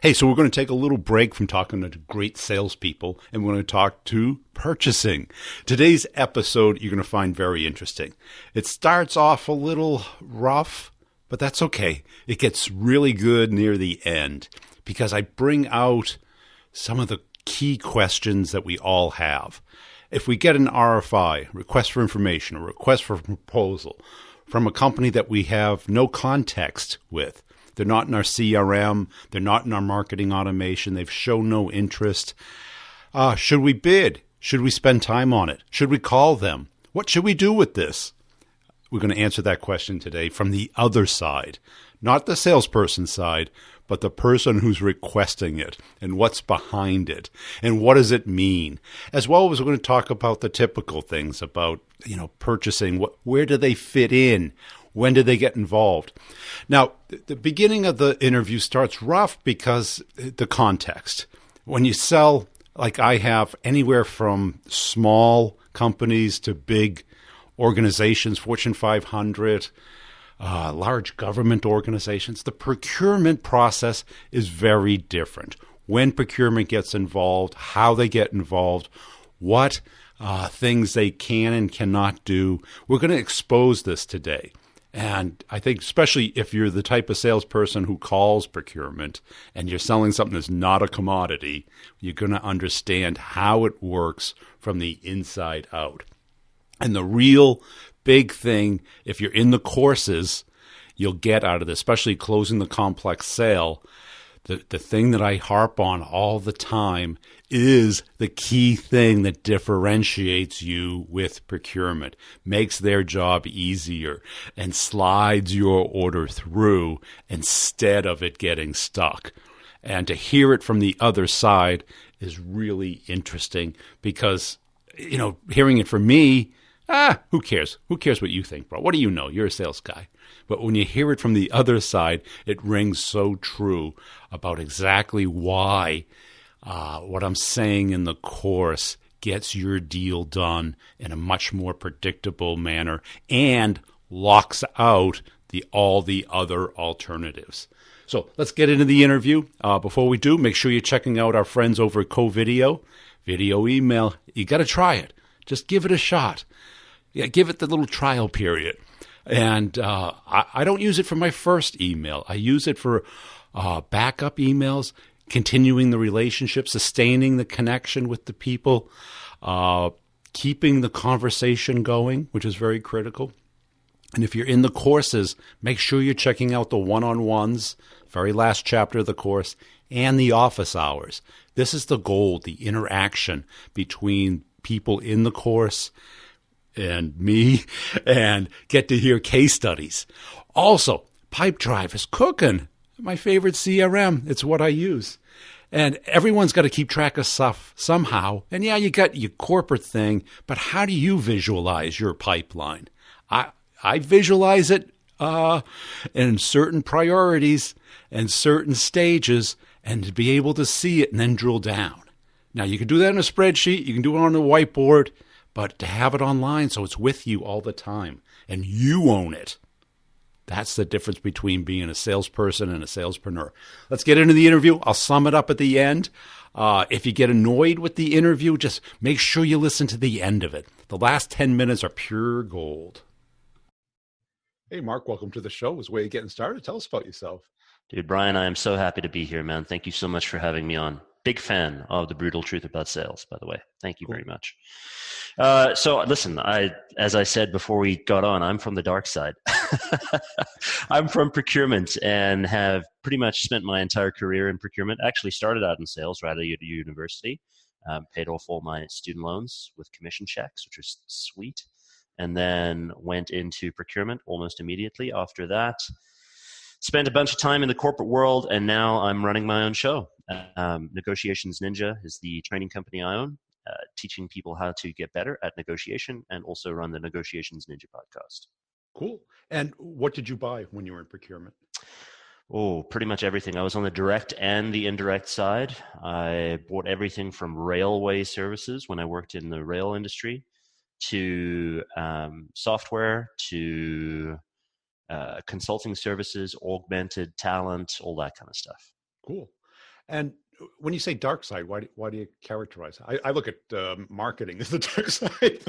Hey, so we're going to take a little break from talking to great salespeople, and we're going to talk to purchasing. Today's episode you're going to find very interesting. It starts off a little rough, but that's okay. It gets really good near the end because I bring out some of the key questions that we all have. If we get an RFI, request for information, a request for proposal, from a company that we have no context with, they're not in our CRM. They're not in our marketing automation. They've shown no interest. Should we bid? Should we spend time on it? Should we call them? What should we do with this? We're going to answer that question today from the other side, not the salesperson side, but the person who's requesting it and what's behind it and what does it mean. As well as we're going to talk about the typical things about, purchasing. Where do they fit in? When do they get involved? Now, the beginning of the interview starts rough because the context. When you sell, like I have, anywhere from small companies to big organizations, Fortune 500, large government organizations, the procurement process is very different. When procurement gets involved, how they get involved, what things they can and cannot do. We're going to expose this today. And I think especially if you're the type of salesperson who calls procurement and you're selling something that's not a commodity, you're going to understand how it works from the inside out. And the real big thing, if you're in the courses, you'll get out of this, especially closing the complex sale. The thing that I harp on all the time is the key thing that differentiates you with procurement, makes their job easier, and slides your order through instead of it getting stuck. And to hear it from the other side is really interesting because, hearing it from me, who cares? Who cares what you think, bro? What do you know? You're a sales guy. But when you hear it from the other side, it rings so true about exactly why what I'm saying in the course gets your deal done in a much more predictable manner and locks out all the other alternatives. So let's get into the interview. Before we do, make sure you're checking out our friends over at Co-Video. Video email, you got to try it. Just give it a shot. Yeah, give it the little trial period. And I don't use it for my first email. I use it for backup emails, continuing the relationship, sustaining the connection with the people, keeping the conversation going, which is very critical. And if you're in the courses, make sure you're checking out the one-on-ones, very last chapter of the course, and the office hours. This is the goal, the interaction between people in the course and me, and get to hear case studies. Also, Pipedrive is cooking. My favorite CRM. It's what I use. And everyone's got to keep track of stuff somehow. And yeah, you got your corporate thing, but how do you visualize your pipeline? I visualize it in certain priorities and certain stages, and to be able to see it and then drill down. Now, you can do that in a spreadsheet. You can do it on a whiteboard. But to have it online so it's with you all the time and you own it, that's the difference between being a salesperson and a salespreneur. Let's get into the interview. I'll sum it up at the end. If you get annoyed with the interview, just make sure you listen to the end of it. The last 10 minutes are pure gold. Hey, Mark, welcome to the show. It was way of getting started. Tell us about yourself. Dude, Brian, I am so happy to be here, man. Thank you so much for having me on. Big fan of The Brutal Truth About Sales, by the way. Thank you very much. So listen, as I said before we got on, I'm from the dark side. I'm from procurement and have pretty much spent my entire career in procurement. Actually started out in sales right at university, paid off all my student loans with commission checks, which was sweet, and then went into procurement almost immediately after that. Spent a bunch of time in the corporate world, and now I'm running my own show. Negotiations Ninja is the training company I own, teaching people how to get better at negotiation, and also run the Negotiations Ninja podcast. Cool. And what did you buy when you were in procurement? Oh, pretty much everything. I was on the direct and the indirect side. I bought everything from railway services when I worked in the rail industry to software to consulting services, augmented talent, all that kind of stuff. Cool. And when you say dark side, why do you characterize it? I look at marketing as the dark side.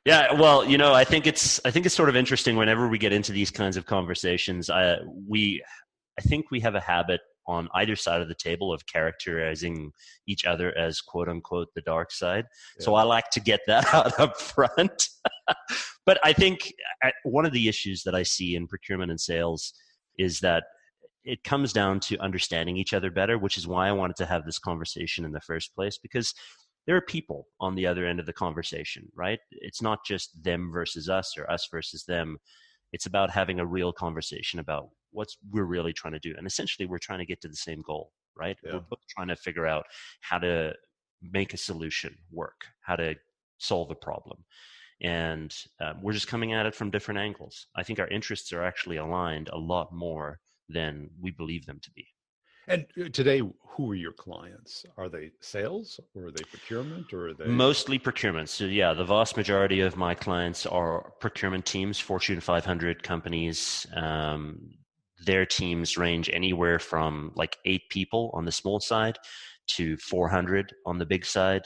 Yeah, well, I think it's sort of interesting whenever we get into these kinds of conversations. I think we have a habit on either side of the table of characterizing each other as quote unquote the dark side. So Yeah. I like to get that out up front. But I think one of the issues that I see in procurement and sales is that it comes down to understanding each other better, which is why I wanted to have this conversation in the first place, because there are people on the other end of the conversation, right? It's not just them versus us or us versus them. It's about having a real conversation about what we're really trying to do. And essentially, we're trying to get to the same goal, right? We're Yeah. both trying to figure out how to make a solution work, how to solve a problem. And we're just coming at it from different angles. I think our interests are actually aligned a lot more than we believe them to be. And today, who are your clients? Are they sales, or are they procurement, or are they? Mostly procurement. So yeah, the vast majority of my clients are procurement teams, Fortune 500 companies. Their teams range anywhere from like 8 people on the small side to 400 on the big side.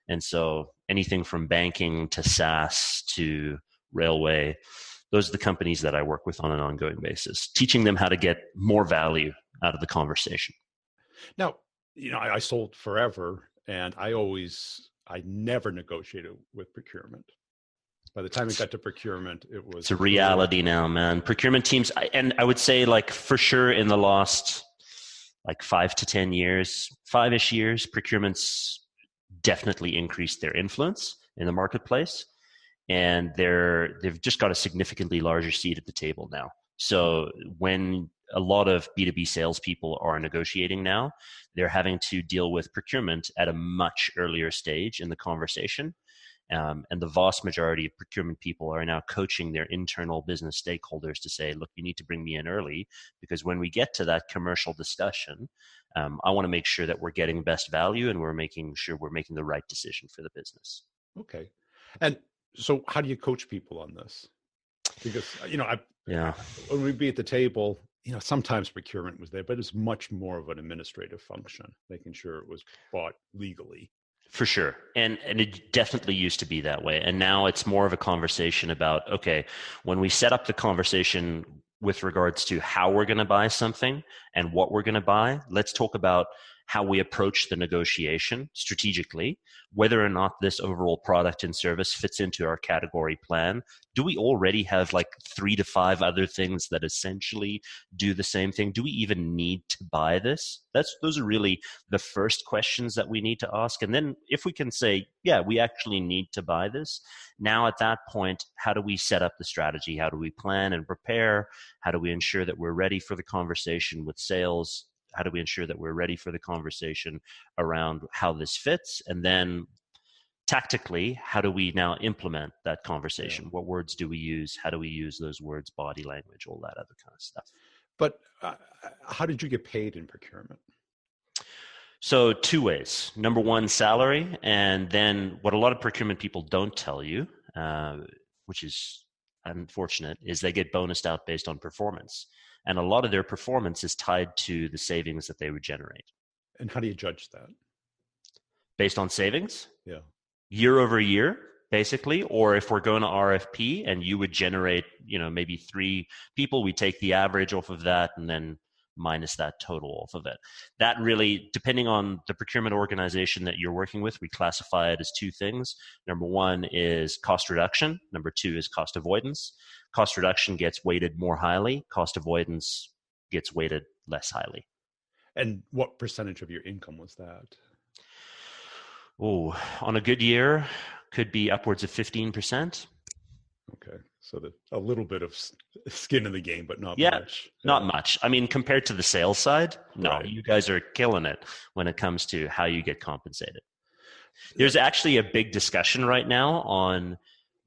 And so anything from banking to SaaS to railway, those are the companies that I work with on an ongoing basis, teaching them how to get more value out of the conversation. Now, I sold forever, and I never negotiated with procurement. By the time it got to procurement, it was It's a reality now, man. Procurement teams, and I would say like for sure in the last like 5 to 10 years, 5-ish years, procurements definitely increased their influence in the marketplace, and they've just got a significantly larger seat at the table now. So when a lot of B2B salespeople are negotiating now, they're having to deal with procurement at a much earlier stage in the conversation. And the vast majority of procurement people are now coaching their internal business stakeholders to say, look, you need to bring me in early, because when we get to that commercial discussion, I want to make sure that we're getting best value and we're making sure we're making the right decision for the business. Okay. And so how do you coach people on this? Because, Yeah. when we'd be at the table, sometimes procurement was there, but it's much more of an administrative function, making sure it was bought legally. For sure. And it definitely used to be that way. And now it's more of a conversation about, okay, when we set up the conversation with regards to how we're going to buy something and what we're going to buy, let's talk about how we approach the negotiation strategically, whether or not this overall product and service fits into our category plan. Do we already have like 3 to 5 other things that essentially do the same thing? Do we even need to buy this? Those are really the first questions that we need to ask. And then if we can say, yeah, we actually need to buy this, now at that point, how do we set up the strategy? How do we plan and prepare? How do we ensure that we're ready for the conversation with sales? How do we ensure that we're ready for the conversation around how this fits? And then tactically, how do we now implement that conversation? Yeah. What words do we use? How do we use those words, body language, all that other kind of stuff? But how did you get paid in procurement? So 2 ways. Number one, salary. And then what a lot of procurement people don't tell you, which is unfortunate, is they get bonused out based on performance. And a lot of their performance is tied to the savings that they would generate. And how do you judge that? Based on savings? Yeah. Year over year, basically. Or if we're going to RFP and you would generate, maybe 3 people, we take the average off of that and then minus that total off of it. That really, depending on the procurement organization that you're working with, we classify it as 2 things. Number 1 is cost reduction. Number 2 is cost avoidance. Cost reduction gets weighted more highly. Cost avoidance gets weighted less highly. And what percentage of your income was that? Oh, on a good year, could be upwards of 15%. Okay. So a little bit of skin in the game, but not Yeah, much. not much. I mean, compared to the sales side, no, Right. You guys are killing it when it comes to how you get compensated. There's actually a big discussion right now on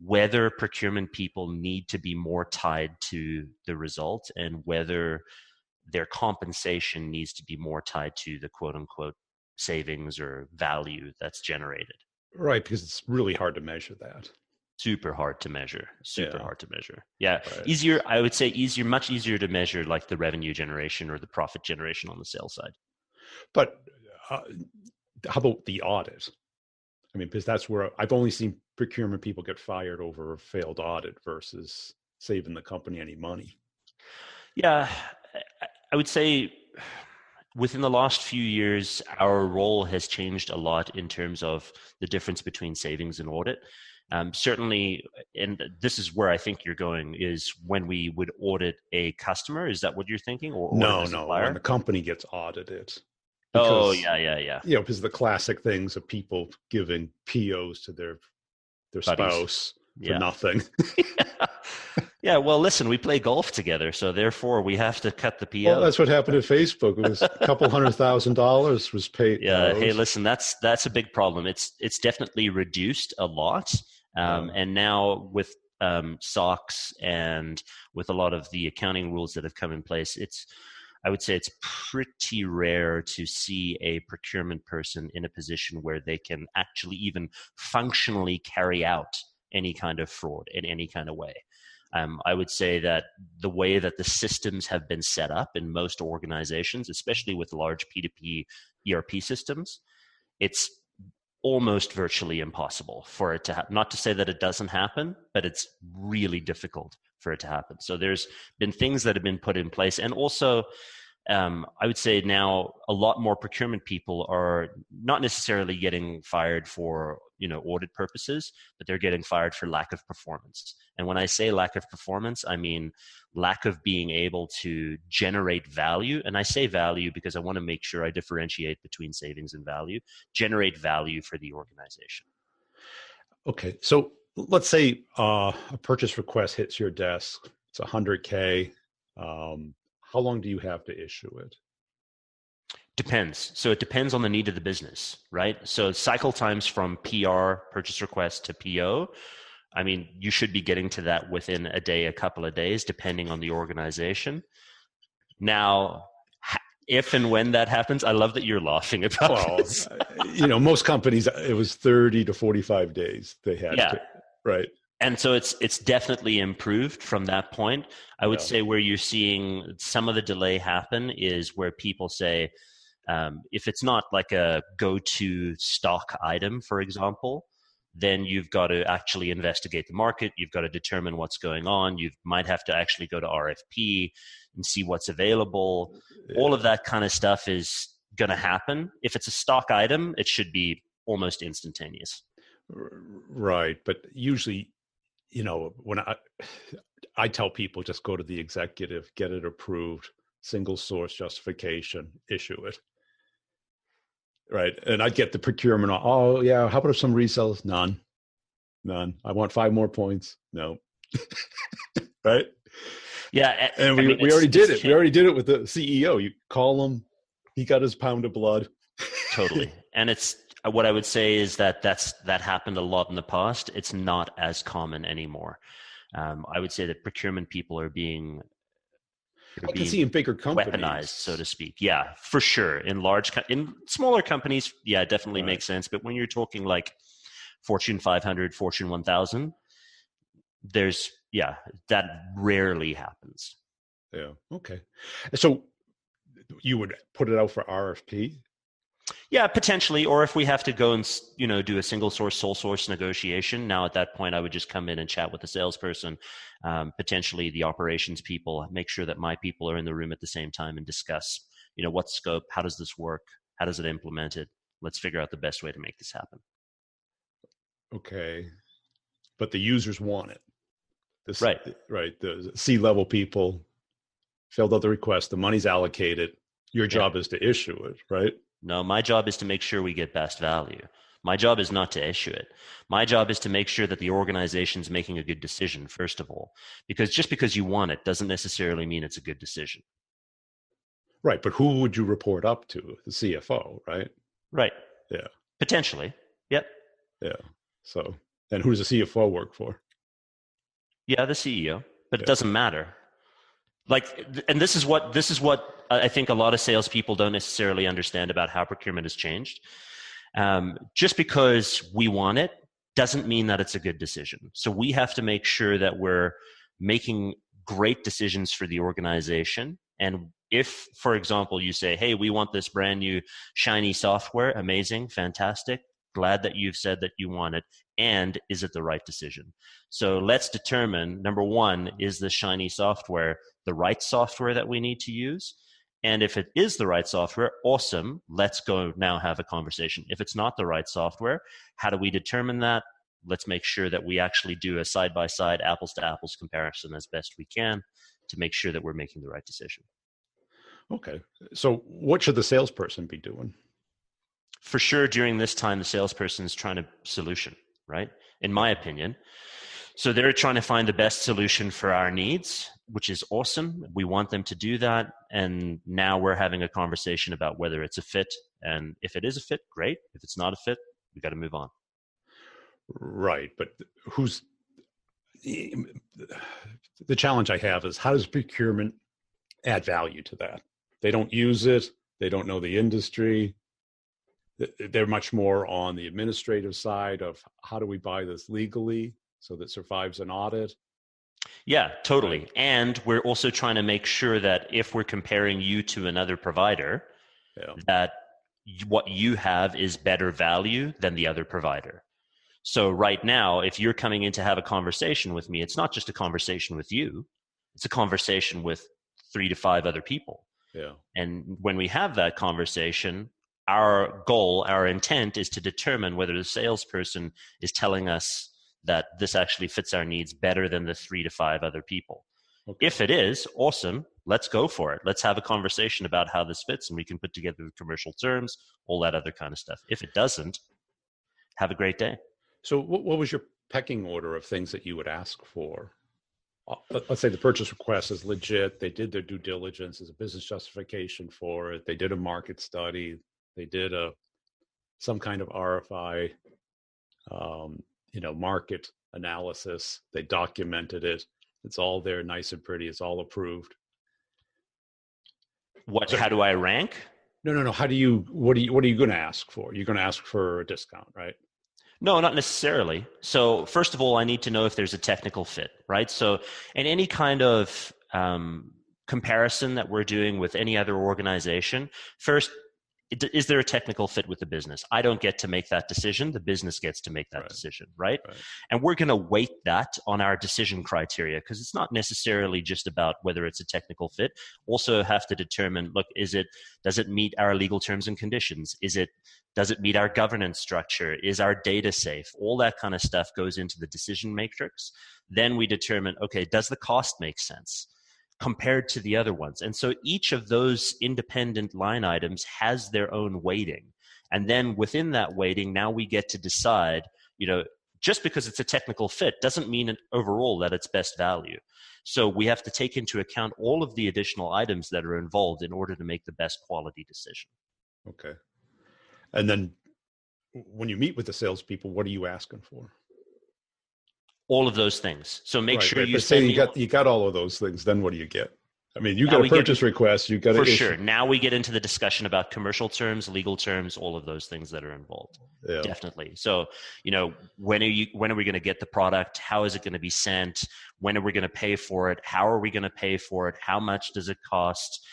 whether procurement people need to be more tied to the result and whether their compensation needs to be more tied to the quote unquote savings or value that's generated. Right, because it's really hard to measure that. Super hard to measure. Super Yeah. hard to measure. Yeah. Right. Easier, I would say much easier to measure like the revenue generation or the profit generation on the sales side. But uh, how about the audit? I mean, because that's where I've only seen procurement people get fired over a failed audit versus saving the company any money. Yeah. I would say within the last few years, our role has changed a lot in terms of the difference between savings and audit. Certainly, and this is where I think you're going, is when we would audit a customer. Is that what you're thinking, or audit a supplier? When the company gets audited. Oh, Because, yeah. because the classic things of people giving POs to their spouse for nothing. Yeah, well, listen, we play golf together, so therefore we have to cut the PO. Well, that's what happened at Facebook. It was a couple $100,000 was paid. Yeah, hey, listen, that's a big problem. It's definitely reduced a lot, and now with SOX and with a lot of the accounting rules that have come in place, I would say it's pretty rare to see a procurement person in a position where they can actually even functionally carry out any kind of fraud in any kind of way. I would say that the way that the systems have been set up in most organizations, especially with large P2P ERP systems, it's almost virtually impossible for it to happen. Not to say that it doesn't happen, but it's really difficult for it to happen. So there's been things that have been put in place. And also, I would say now a lot more procurement people are not necessarily getting fired for audit purposes, but they're getting fired for lack of performance. And when I say lack of performance, I mean lack of being able to generate value. And I say value because I want to make sure I differentiate between savings and value. Generate value for the organization. Okay, so let's say a purchase request hits your desk. It's $100K. How long do you have to issue it? Depends. So it depends on the need of the business, right? So cycle times from PR, purchase request, to PO, I mean, you should be getting to that within a day, a couple of days, depending on the organization. Now, if and when that happens, I love that you're laughing about this. Most companies, it was 30 to 45 days they had to, right? And so it's definitely improved from that point. I would say where you're seeing some of the delay happen is where people say, if it's not like a go-to stock item, for example, then you've got to actually investigate the market. You've got to determine what's going on. You might have to actually go to RFP and see what's available. Yeah. All of that kind of stuff is going to happen. If it's a stock item, it should be almost instantaneous. Right. But usually, when I tell people, just go to the executive, get it approved, single source justification, issue it. Right. And I'd get the procurement. Oh, yeah. How about some resellers? None. I want 5 more points. No. Right. Yeah. And we already did it. We already did it with the CEO. You call him. He got his pound of blood. Totally. And it's what I would say is that happened a lot in the past. It's not as common anymore. I would say that procurement people are being I can see in bigger companies, weaponized, so to speak. Yeah, for sure. In smaller companies, yeah, it definitely makes sense. But when you're talking like Fortune 500, Fortune 1000, that rarely happens. Yeah. Okay. So you would put it out for RFP? Yeah, potentially. Or if we have to go and do a single source, sole source negotiation, now at that point I would just come in and chat with the salesperson, potentially the operations people, make sure that my people are in the room at the same time and discuss, what scope, how does this work, how does it implement it? Let's figure out the best way to make this happen. Okay, but the users want it. Right. The C-level people filled out the request. The money's allocated. Your job is to issue it, right? No, my job is to make sure we get best value. My job is not to issue it. My job is to make sure that the organization's making a good decision, first of all. Because just because you want it doesn't necessarily mean it's a good decision. Right, but who would you report up to? The CFO, right? Right. Yeah. Potentially. Yep. Yeah. So, and who does the CFO work for? Yeah, the CEO. But it doesn't matter. And this is what I think a lot of salespeople don't necessarily understand about how procurement has changed. Just because we want it doesn't mean that it's a good decision. So we have to make sure that we're making great decisions for the organization. And if, for example, you say, hey, we want this brand new shiny software, amazing, fantastic, glad that you've said that you want it, and is it the right decision? So let's determine, number one, is the shiny software the right software that we need to use? And if it is the right software, awesome, let's go now have a conversation. If it's not the right software, how do we determine that? Let's make sure that we actually do a side-by-side, apples-to-apples comparison as best we can to make sure that we're making the right decision. Okay. So what should the salesperson be doing? For sure, during this time, the salesperson is trying to solution, right? In my opinion. So they're trying to find the best solution for our needs, which is awesome. We want them to do that. And now we're having a conversation about whether it's a fit. And if it is a fit, great. If it's not a fit, we got to move on. Right. But the challenge I have is, how does procurement add value to that? They don't use it. They don't know the industry. They're much more on the administrative side of, how do we buy this legally so that survives an audit? Yeah, totally. Right. And we're also trying to make sure that if we're comparing you to another provider, that what you have is better value than the other provider. So right now, if you're coming in to have a conversation with me, it's not just a conversation with you, it's a conversation with 3 to 5 other people. Yeah. And when we have that conversation, our goal, our intent is to determine whether the salesperson is telling us that this actually fits our needs better than the 3 to 5 other people. Okay. If it is, awesome, let's go for it. Let's have a conversation about how this fits, and we can put together the commercial terms, all that other kind of stuff. If it doesn't, have a great day. So what was your pecking order of things that you would ask for? Let's say the purchase request is legit. They did their due diligence. There's a business justification for it. They did a market study. They did some kind of RFI, market analysis. They documented it. It's all there, nice and pretty. It's all approved. How do I rank? No. What are you going to ask for? You're going to ask for a discount, right? No, not necessarily. So first of all, I need to know if there's a technical fit, right? So in any kind of comparison that we're doing with any other organization, first, is there a technical fit with the business? I don't get to make that decision. The business gets to make that decision, right? And we're going to weight that on our decision criteria, because it's not necessarily just about whether it's a technical fit. Also have to determine, look, does it meet our legal terms and conditions? Does it meet our governance structure? Is our data safe? All that kind of stuff goes into the decision matrix. Then we determine, okay, does the cost make sense compared to the other ones? And so each of those independent line items has their own weighting. And then within that weighting, now we get to decide, just because it's a technical fit doesn't mean overall that it's best value. So we have to take into account all of the additional items that are involved in order to make the best quality decision. Okay. And then when you meet with the salespeople, what are you asking for? All of those things. So make sure you say you got all of those things. Then what do you get? I mean, you now got a purchase request. You got for sure. Now we get into the discussion about commercial terms, legal terms, all of those things that are involved. Yeah. Definitely. So, when are we going to get the product? How is it going to be sent? When are we going to pay for it? How are we going to pay for it? How much does it cost?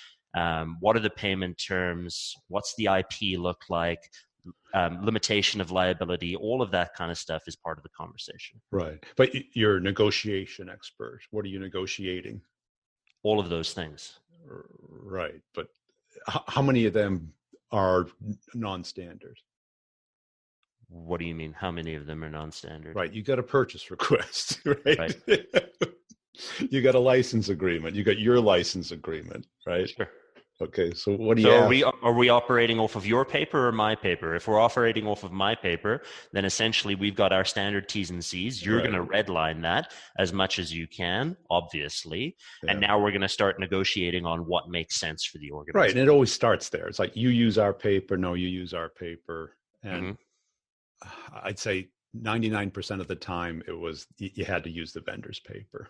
What are the payment terms? What's the IP look like? Limitation of liability, all of that kind of stuff is part of the conversation. Right. But you're a negotiation expert. What are you negotiating? All of those things. Right. But how many of them are non-standard? What do you mean? How many of them are non-standard? Right. You got a purchase request, right? You got a license agreement. You got your license agreement, right? Sure. Okay, so what do you are we operating off of your paper or my paper? If we're operating off of my paper, then essentially we've got our standard T's and C's. You're going to redline that as much as you can, obviously. Yeah. And now we're going to start negotiating on what makes sense for the organization. Right, and it always starts there. It's like, you use our paper, no, you use our paper. And I'd say 99% of the time it was, you had to use the vendor's paper.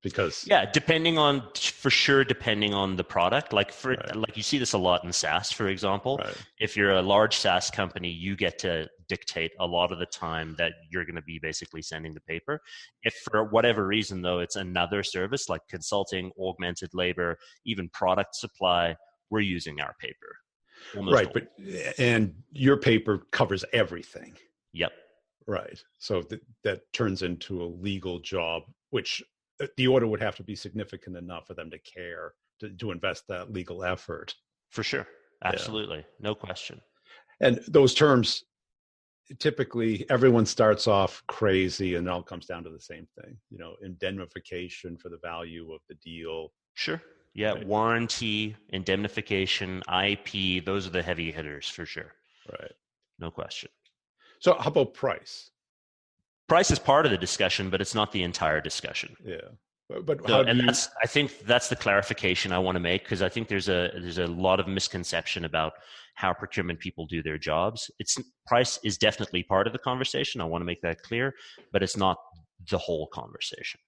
Because Yeah, for sure, depending on the product. Like you see this a lot in SaaS, for example. right, If you're a large SaaS company, you get to dictate a lot of the time that you're going to be basically sending the paper. If for whatever reason, though, it's another service like consulting, augmented labor, even product supply, we're using our paper. Almost right, all. but and your paper covers everything. Yep. Right. So that turns into a legal job, which the order would have to be significant enough for them to care to invest that legal effort. For sure. Yeah. Absolutely. No question. And those terms, typically everyone starts off crazy and it all comes down to the same thing, indemnification for the value of the deal. Sure. Yeah. Right. Warranty, indemnification, IP, those are the heavy hitters for sure. Right. No question. So how about price? Price is part of the discussion, but it's not the entire discussion. Yeah. But So, I think that's the clarification I want to make, because I think there's a lot of misconception about how procurement people do their jobs. Price is definitely part of the conversation. I want to make that clear, but it's not the whole conversation.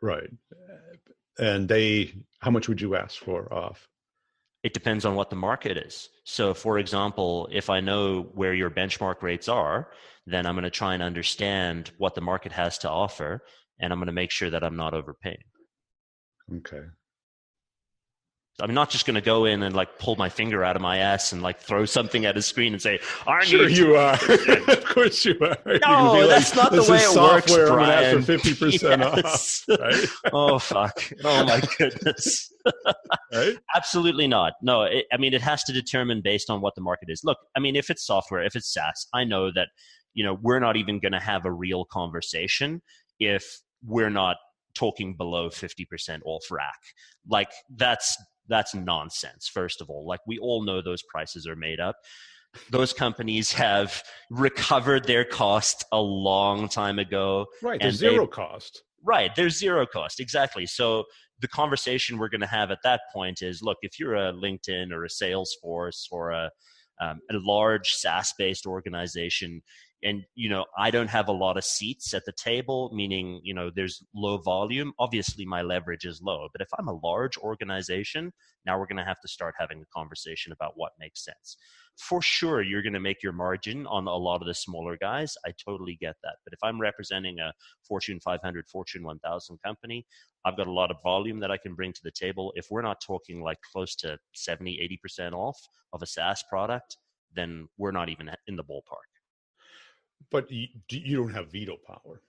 Right. And how much would you ask for off? It depends on what the market is. So, for example, if I know where your benchmark rates are, then I'm going to try and understand what the market has to offer, and I'm going to make sure that I'm not overpaying. Okay. I'm not just going to go in and like pull my finger out of my ass and like throw something at a screen and say, you are. Of course you are. No, that's not the way it works, Brian. I'm going to ask for 50% off. Right? Oh, fuck. Oh, my goodness. Right? Absolutely not. No, it has to determine based on what the market is. Look, if it's software, if it's SaaS, I know that, we're not even going to have a real conversation if we're not talking below 50% off rack. Like that's nonsense. First of all, like we all know those prices are made up. Those companies have recovered their cost a long time ago. Right. There's zero cost. Right. There's zero cost. Exactly. So the conversation we're going to have at that point is, look, if you're a LinkedIn or a Salesforce or a large SaaS-based organization, and, I don't have a lot of seats at the table, meaning, there's low volume. Obviously, my leverage is low. But if I'm a large organization, now we're going to have to start having a conversation about what makes sense. For sure, you're going to make your margin on a lot of the smaller guys. I totally get that. But if I'm representing a Fortune 500, Fortune 1000 company, I've got a lot of volume that I can bring to the table. If we're not talking like close to 70, 80% off of a SaaS product, then we're not even in the ballpark. But you don't have veto power.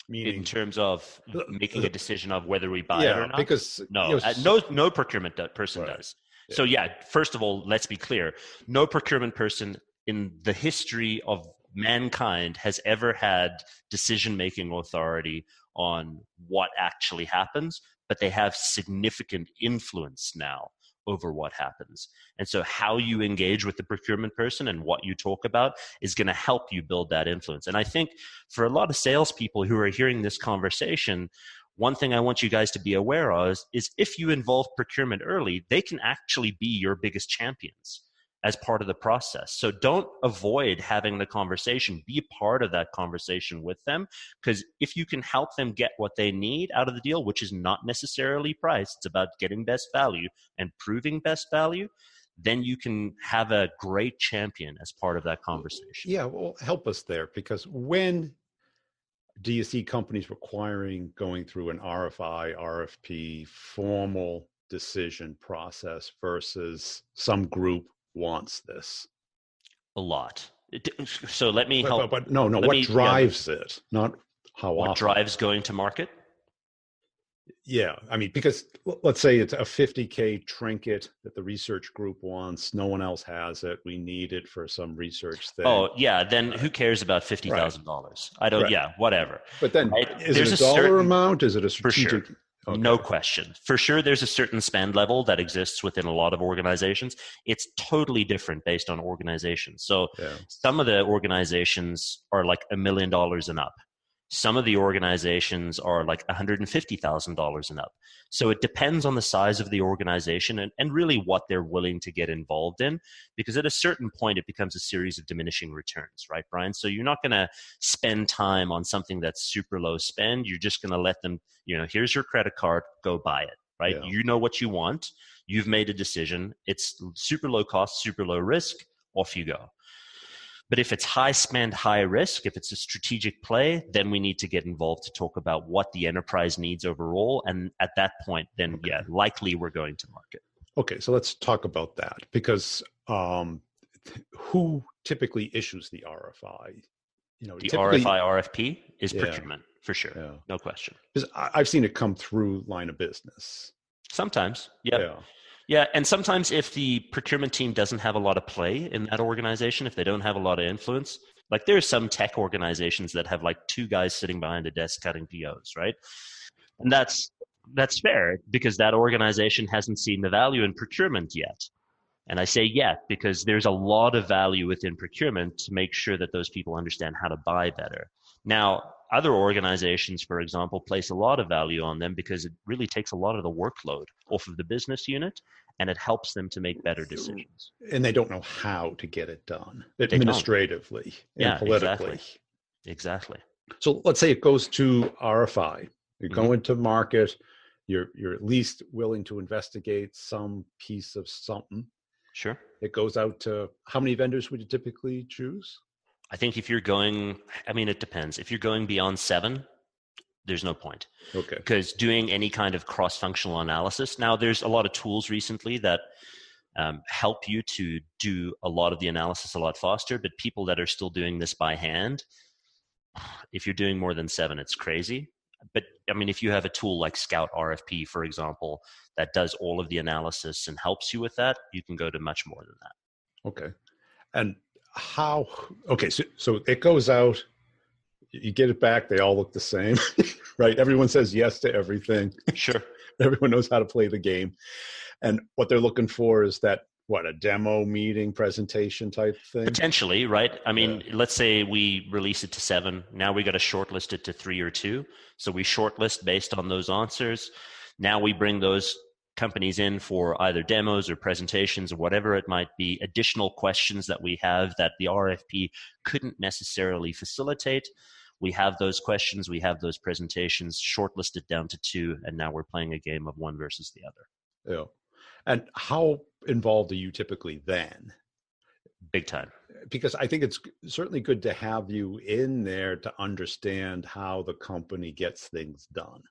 Meaning, in terms of making a decision of whether we buy it or not? Because no procurement person does. Yeah. So first of all, let's be clear. No procurement person in the history of mankind has ever had decision-making authority on what actually happens, but they have significant influence now over what happens. And so how you engage with the procurement person and what you talk about is going to help you build that influence. And I think for a lot of salespeople who are hearing this conversation, one thing I want you guys to be aware of is if you involve procurement early, they can actually be your biggest champions as part of the process. So don't avoid having the conversation. Be a part of that conversation with them, because if you can help them get what they need out of the deal, which is not necessarily price, it's about getting best value and proving best value, then you can have a great champion as part of that conversation. Yeah, well, help us there, because when do you see companies going through an RFI, RFP, formal decision process versus some group wants this? A lot. So let me help. But no. What drives it? Not how often. What drives going to market? Yeah, because let's say it's a 50K trinket that the research group wants. No one else has it. We need it for some research thing. Oh, yeah. Then who cares about $50,000? Right. I don't. Right. Yeah, whatever. But then, is it a dollar amount? Is it a strategic? For sure. Okay. No question. For sure, there's a certain spend level that exists within a lot of organizations. It's totally different based on organizations. So some of the organizations are like $1 million and up. Some of the organizations are like $150,000 and up. So it depends on the size of the organization and really what they're willing to get involved in, because at a certain point, it becomes a series of diminishing returns, right, Brian? So you're not going to spend time on something that's super low spend. You're just going to let them, here's your credit card, go buy it, right? Yeah. You know what you want. You've made a decision. It's super low cost, super low risk. Off you go. But if it's high spend, high risk, if it's a strategic play, then we need to get involved to talk about what the enterprise needs overall. And at that point, then, likely we're going to market. Okay, so let's talk about that, because who typically issues the RFI? The RFI, RFP is procurement, for sure. Yeah. No question. Because I've seen it come through line of business. Sometimes, yeah, and sometimes if the procurement team doesn't have a lot of play in that organization, if they don't have a lot of influence, like there are some tech organizations that have like two guys sitting behind a desk cutting POs, right? And that's fair, because that organization hasn't seen the value in procurement yet. And I say yet because there's a lot of value within procurement to make sure that those people understand how to buy better. Now, other organizations, for example, place a lot of value on them because it really takes a lot of the workload off of the business unit, and it helps them to make better decisions. And they don't know how to get it done administratively and politically. Exactly. So let's say it goes to RFI. You're going to market. You're at least willing to investigate some piece of something. Sure. It goes out to, how many vendors would you typically choose? I think if you're going, it depends. If you're going beyond 7, there's no point. Okay. Because doing any kind of cross-functional analysis, now there's a lot of tools recently that help you to do a lot of the analysis a lot faster, but people that are still doing this by hand, if you're doing more than 7, it's crazy. But if you have a tool like Scout RFP, for example, that does all of the analysis and helps you with that, you can go to much more than that. Okay. And so it goes out, you get it back, they all look the same, right? Everyone says yes to everything. Sure. Everyone knows how to play the game. And what they're looking for is that, a demo meeting, presentation type thing? Potentially, right? Let's say we release it to 7. Now we got to shortlist it to 3 or 2. So we shortlist based on those answers. Now we bring those companies in for either demos or presentations or whatever it might be, additional questions that we have that the RFP couldn't necessarily facilitate. We have those questions, we have those presentations, shortlisted down to 2, and now we're playing a game of one versus the other. Yeah. And how involved are you typically then? Big time. Because I think it's certainly good to have you in there to understand how the company gets things done.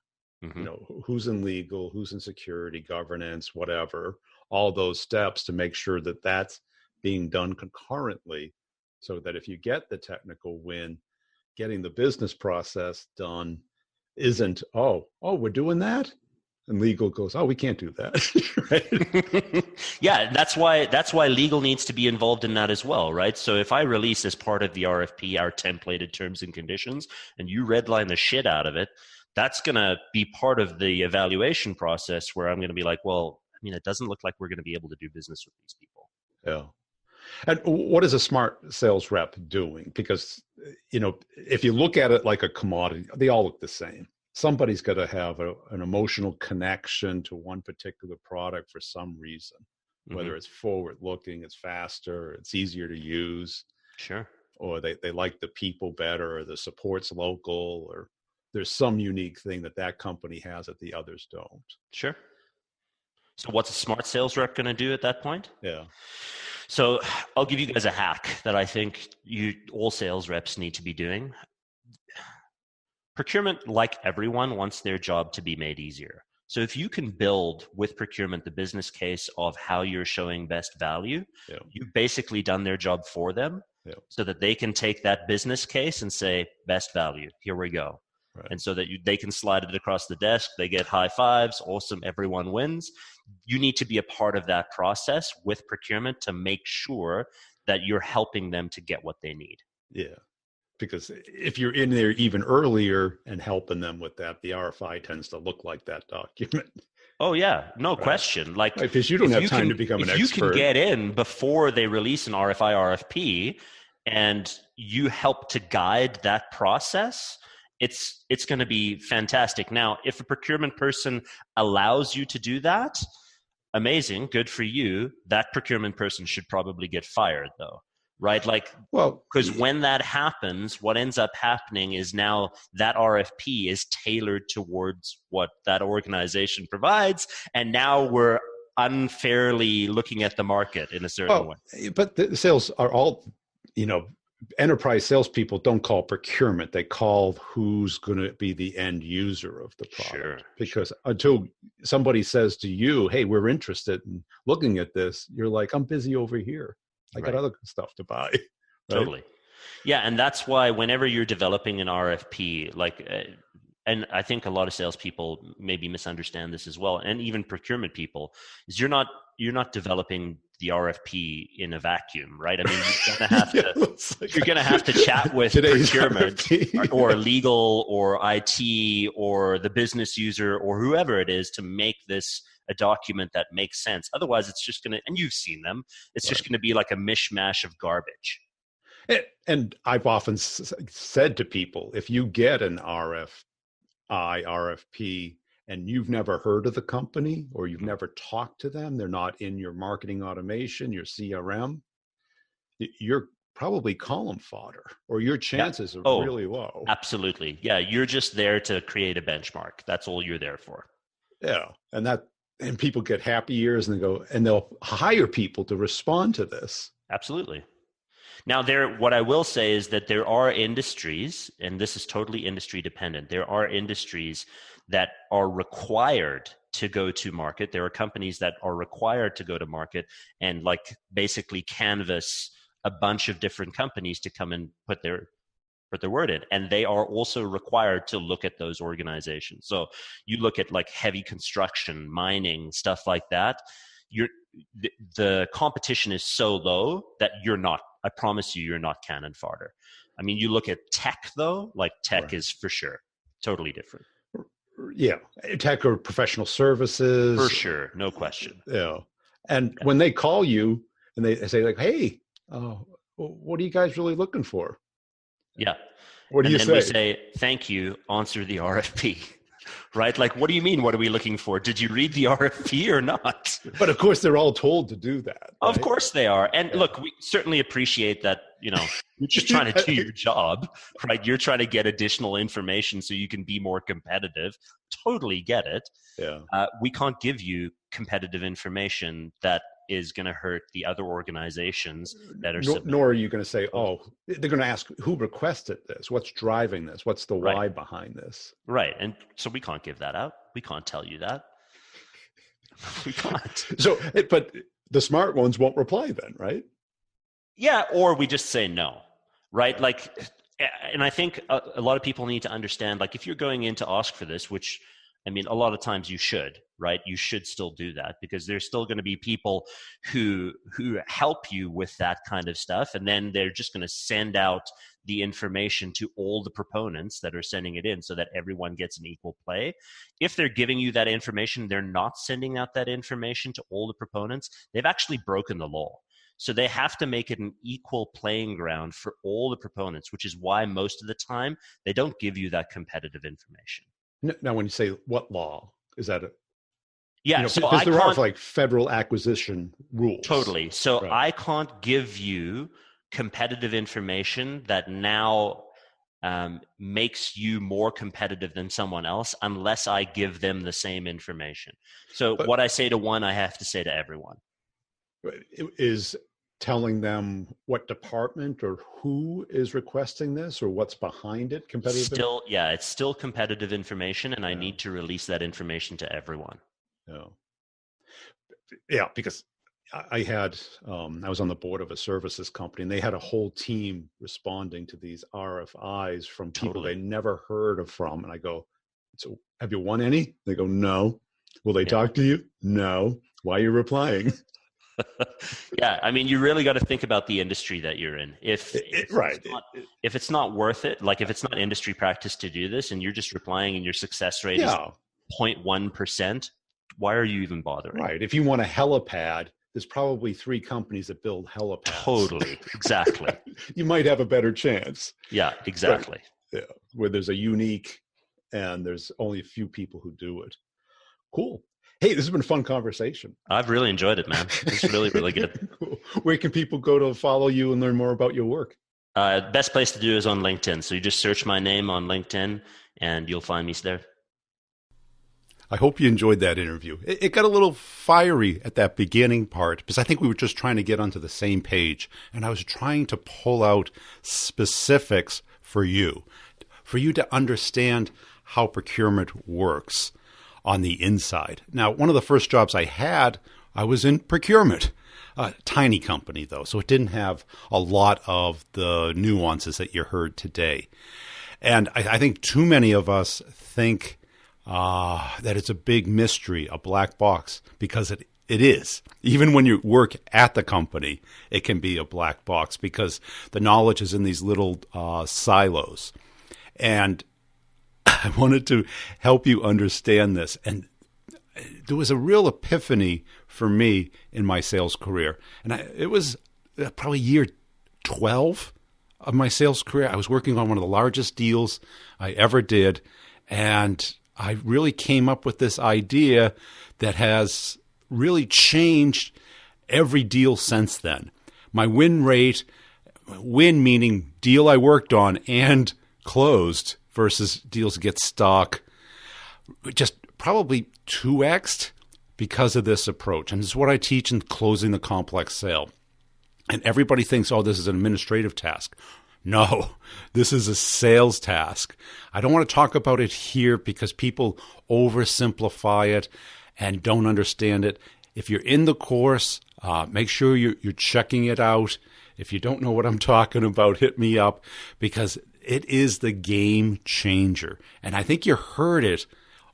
Mm-hmm. Who's in legal, who's in security, governance, whatever, all those steps to make sure that that's being done concurrently, so that if you get the technical win, getting the business process done isn't, we're doing that. And legal goes, we can't do that. Right? Yeah, that's why legal needs to be involved in that as well, right? So if I release as part of the RFP our templated terms and conditions, and you redline the shit out of it, that's going to be part of the evaluation process where I'm going to be like, it doesn't look like we're going to be able to do business with these people. Yeah. And what is a smart sales rep doing? Because, if you look at it like a commodity, they all look the same. Somebody's got to have an emotional connection to one particular product for some reason, whether it's forward looking, it's faster, it's easier to use. Sure. Or they like the people better, or the support's local, or there's some unique thing that company has that the others don't. Sure. So what's a smart sales rep going to do at that point? Yeah. So I'll give you guys a hack that I think all sales reps need to be doing. Procurement, like everyone, wants their job to be made easier. So if you can build with procurement the business case of how you're showing best value, you've basically done their job for them, so that they can take that business case and say, best value, here we go. Right. And so that they can slide it across the desk, they get high fives, awesome, everyone wins. You need to be a part of that process with procurement to make sure that you're helping them to get what they need. Yeah. Because if you're in there even earlier and helping them with that, the RFI tends to look like that document. Oh, yeah. No question. Like, because you don't have time to become an expert. If you can get in before they release an RFI, RFP, and you help to guide that process it's going to be fantastic. Now, if a procurement person allows you to do that, amazing, good for you. That procurement person should probably get fired, though, right? Like, Well, because when that happens, what ends up happening is now that RFP is tailored towards what that organization provides, and now we're unfairly looking at the market in a certain way. But the sales are all, enterprise salespeople don't call procurement. They call who's going to be the end user of the product. Sure, because until somebody says to you, hey, we're interested in looking at this, you're like, I'm busy over here. I got other stuff to buy. Right? Totally. Yeah. And that's why whenever you're developing an RFP, and I think a lot of salespeople maybe misunderstand this as well, and even procurement people, is you're not developing the RFP in a vacuum, right? I mean, you're gonna have to chat with procurement or legal or IT or the business user or whoever it is to make this a document that makes sense. Otherwise, it's just gonna, and you've seen them, it's just gonna be like a mishmash of garbage. And I've often said to people, if you get an RFP, and you've never heard of the company or you've never talked to them, they're not in your marketing automation, your CRM, you're probably column fodder, or your chances are really low. Absolutely. Yeah, you're just there to create a benchmark. That's all you're there for. Yeah, and people get happy ears and they'll hire people to respond to this. Absolutely. Now, what I will say is that there are industries, and this is totally industry dependent, there are industries that are required to go to market. There are companies that are required to go to market and basically canvas a bunch of different companies to come and put their word in. And they are also required to look at those organizations. So you look at heavy construction, mining, stuff like that. The competition is so low that I promise you're not cannon fodder. I mean, you look at tech though, tech is for sure totally different. Yeah, tech or professional services. For sure, no question. Yeah. And when they call you and they say hey, what are you guys really looking for? Yeah. What do you say? We say, thank you, answer the RFP. Right? What do you mean? What are we looking for? Did you read the RFP or not? But of course, they're all told to do that. Right? Of course they are. And look, we certainly appreciate that, you're just trying to do your job, right? You're trying to get additional information so you can be more competitive. Totally get it. Yeah. We can't give you competitive information that is going to hurt the other organizations that are nor are you going to say, they're going to ask who requested this, what's driving this, what's the why behind this, right? And so we can't give that out. We can't tell you that. We can't. But the smart ones won't reply then, right? Yeah, or we just say no, right? And I think a lot of people need to understand, if you're going in to ask for this, which, I mean, a lot of times you should, right? You should still do that because there's still going to be people who help you with that kind of stuff. And then they're just going to send out the information to all the proponents that are sending it in so that everyone gets an equal play. If they're giving you that information, they're not sending out that information to all the proponents. They've actually broken the law. So they have to make it an equal playing ground for all the proponents, which is why most of the time they don't give you that competitive information. Now, when you say what law, is that Yeah, so because there are federal acquisition rules. Totally. So I can't give you competitive information that now makes you more competitive than someone else unless I give them the same information. So what I say to one, I have to say to everyone. Is telling them what department or who is requesting this or what's behind it competitive? It's still competitive information, and I need to release that information to everyone. Yeah, because I was on the board of a services company, and they had a whole team responding to these RFIs from people they never heard of from. And I go, so have you won any? They go, no. Will they talk to you? No. Why are you replying? Yeah, I mean, you really got to think about the industry that you're in. If it's not worth it, if it's not industry practice to do this, and you're just replying and your success rate is 0.1%, why are you even bothering? Right. If you want a helipad, there's probably 3 companies that build helipads. Totally. Exactly. You might have a better chance. Yeah, exactly. Yeah, where there's a unique and there's only a few people who do it. Cool. Hey, this has been a fun conversation. I've really enjoyed it, man. It's really, really good. Cool. Where can people go to follow you and learn more about your work? Best place to do is on LinkedIn. So you just search my name on LinkedIn and you'll find me there. I hope you enjoyed that interview. It got a little fiery at that beginning part because I think we were just trying to get onto the same page. And I was trying to pull out specifics for you to understand how procurement works on the inside. Now, one of the first jobs I had, I was in procurement. A tiny company, though, so it didn't have a lot of the nuances that you heard today. And I think too many of us think that it's a big mystery, a black box, because it is. Even when you work at the company, it can be a black box because the knowledge is in these little silos. And I wanted to help you understand this. And there was a real epiphany for me in my sales career. And it was probably year 12 of my sales career. I was working on one of the largest deals I ever did. And I really came up with this idea that has really changed every deal since then. My win rate, win meaning deal I worked on and closed versus deals get stuck, just probably 2x'd because of this approach. And this is what I teach in closing the complex sale. And everybody thinks, oh, this is an administrative task. No, this is a sales task. I don't want to talk about it here because people oversimplify it and don't understand it. If you're in the course, make sure you're checking it out. If you don't know what I'm talking about, hit me up because it is the game changer. And I think you heard it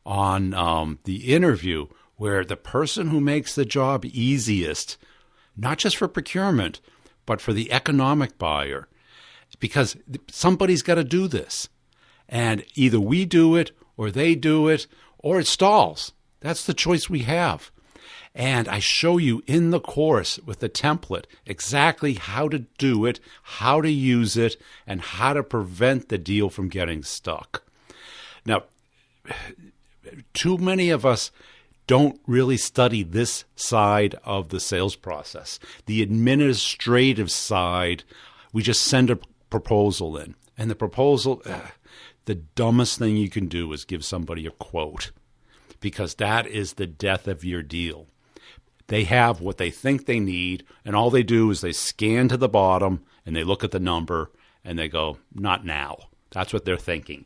on the interview where the person who makes the job easiest, not just for procurement, but for the economic buyer, because somebody's got to do this. And either we do it or they do it or it stalls. That's the choice we have. And I show you in the course with the template exactly how to do it, how to use it, and how to prevent the deal from getting stuck. Now, too many of us don't really study this side of the sales process. The administrative side, we just send a proposal in. And the proposal, the dumbest thing you can do is give somebody a quote because that is the death of your deal. They have what they think they need, and all they do is they scan to the bottom and they look at the number and they go, not now. That's what they're thinking.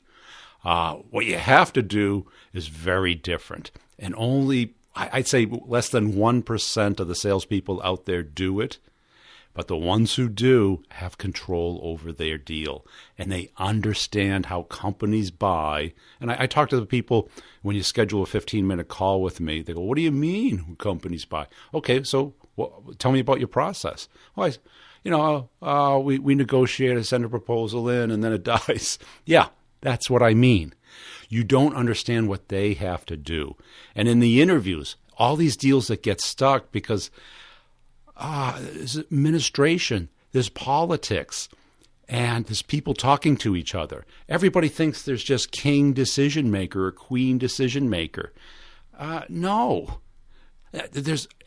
What you have to do is very different. And only, I'd say less than 1% of the salespeople out there do it. But the ones who do have control over their deal. And they understand how companies buy. And I talk to the people when you schedule a 15-minute call with me. They go, what do you mean companies buy? Okay, so tell me about your process. Well, we negotiate, I send a proposal in, and then it dies. Yeah, that's what I mean. You don't understand what they have to do. And in the interviews, all these deals that get stuck because there's administration, there's politics, and there's people talking to each other. Everybody thinks there's just king decision maker or queen decision maker. No.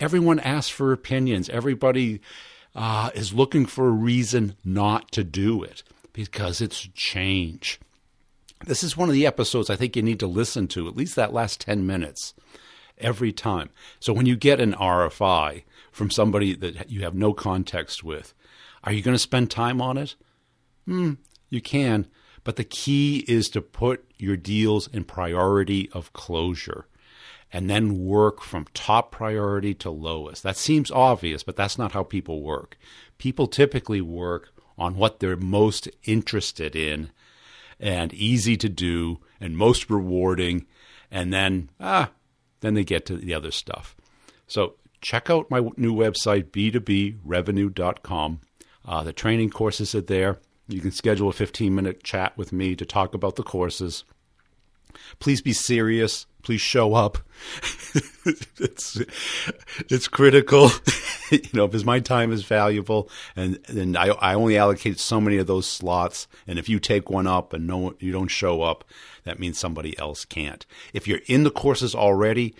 Everyone asks for opinions. Everybody is looking for a reason not to do it because it's change. This is one of the episodes I think you need to listen to, at least that last 10 minutes every time. So when you get an RFI from somebody that you have no context with, are you going to spend time on it? You can, but the key is to put your deals in priority of closure and then work from top priority to lowest. That seems obvious, but that's not how people work. People typically work on what they're most interested in and easy to do and most rewarding, and then they get to the other stuff. So check out my new website, b2brevenue.com. The training courses are there. You can schedule a 15-minute chat with me to talk about the courses. Please be serious. Please show up. It's critical. Because my time is valuable, and I only allocate so many of those slots. And if you take one up and you don't show up, that means somebody else can't. If you're in the courses already,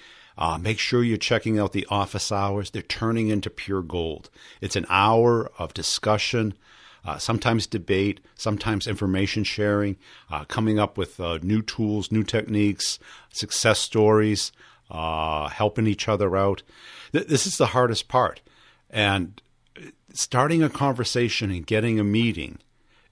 make sure you're checking out the office hours. They're turning into pure gold. It's an hour of discussion, sometimes debate, sometimes information sharing, coming up with new tools, new techniques, success stories, helping each other out. This is the hardest part. And starting a conversation and getting a meeting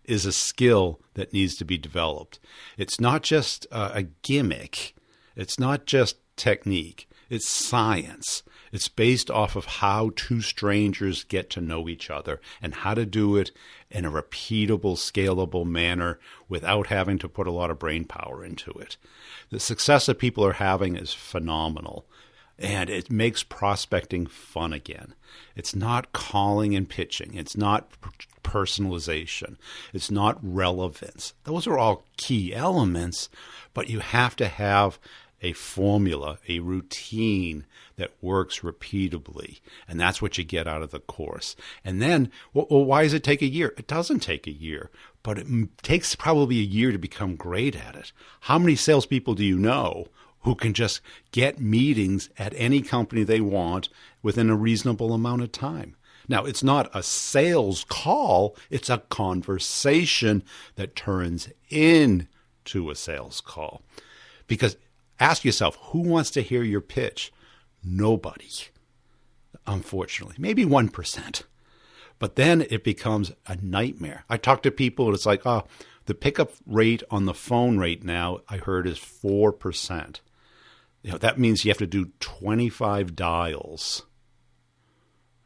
is a skill that needs to be developed. It's not just a gimmick. It's not just technique. It's science. It's based off of how two strangers get to know each other and how to do it in a repeatable, scalable manner without having to put a lot of brain power into it. The success that people are having is phenomenal, and it makes prospecting fun again. It's not calling and pitching. It's not personalization. It's not relevance. Those are all key elements, but you have to have a formula, a routine that works repeatably. And that's what you get out of the course. And then, well, why does it take a year? It doesn't take a year, but it takes probably a year to become great at it. How many salespeople do you know who can just get meetings at any company they want within a reasonable amount of time? Now, it's not a sales call. It's a conversation that turns into a sales call. Because ask yourself, who wants to hear your pitch? Nobody, unfortunately. Maybe 1%. But then it becomes a nightmare. I talk to people and it's like, the pickup rate on the phone right now, I heard, is 4%. That means you have to do 25 dials.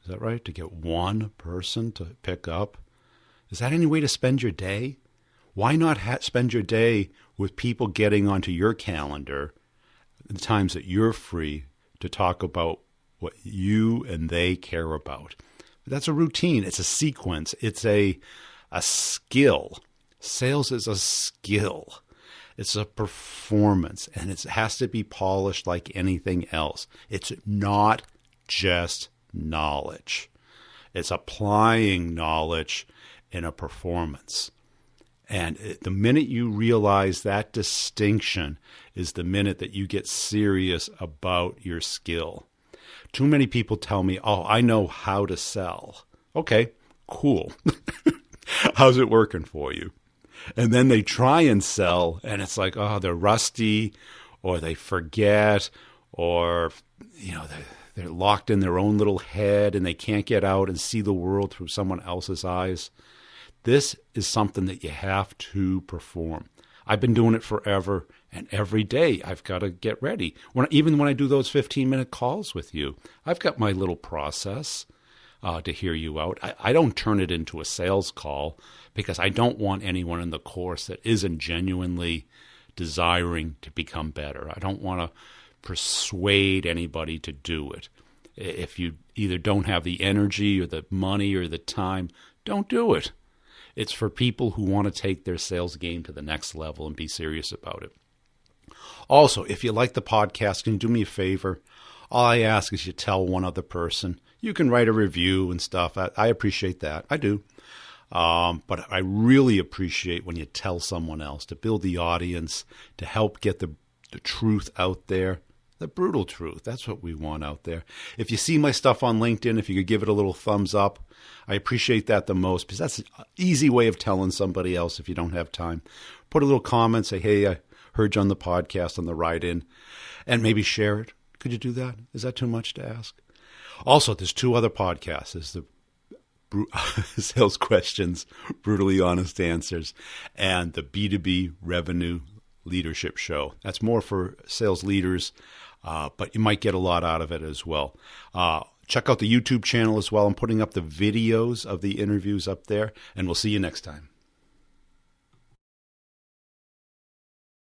Is that right? To get one person to pick up? Is that any way to spend your day? Why not spend your day with people getting onto your calendar the times that you're free to talk about what you and they care about? That's a routine. It's a sequence. It's a skill. Sales is a skill. It's a performance, and it has to be polished like anything else. It's not just knowledge. It's applying knowledge in a performance. And the minute you realize that distinction is the minute that you get serious about your skill. Too many people tell me, I know how to sell. Okay, cool. How's it working for you? And then they try and sell, and it's like, they're rusty, or they forget, or, they're locked in their own little head, and they can't get out and see the world through someone else's eyes. This is something that you have to perform. I've been doing it forever, and every day I've got to get ready. Even when I do those 15-minute calls with you, I've got my little process to hear you out. I don't turn it into a sales call because I don't want anyone in the course that isn't genuinely desiring to become better. I don't want to persuade anybody to do it. If you either don't have the energy or the money or the time, don't do it. It's for people who want to take their sales game to the next level and be serious about it. Also, if you like the podcast, can you do me a favor? All I ask is you tell one other person. You can write a review and stuff. I appreciate that. I do. But I really appreciate when you tell someone else to build the audience, to help get the truth out there, the brutal truth. That's what we want out there. If you see my stuff on LinkedIn, if you could give it a little thumbs up, I appreciate that the most because that's an easy way of telling somebody else if you don't have time. Put a little comment, say, hey, I heard you on the podcast on the ride in, and maybe share it. Could you do that? Is that too much to ask? Also, there's 2 other podcasts. There's the Sales Questions, Brutally Honest Answers, and the B2B Revenue Leadership Show. That's more for sales leaders, but you might get a lot out of it as well. Check out the YouTube channel as well. I'm putting up the videos of the interviews up there, and we'll see you next time.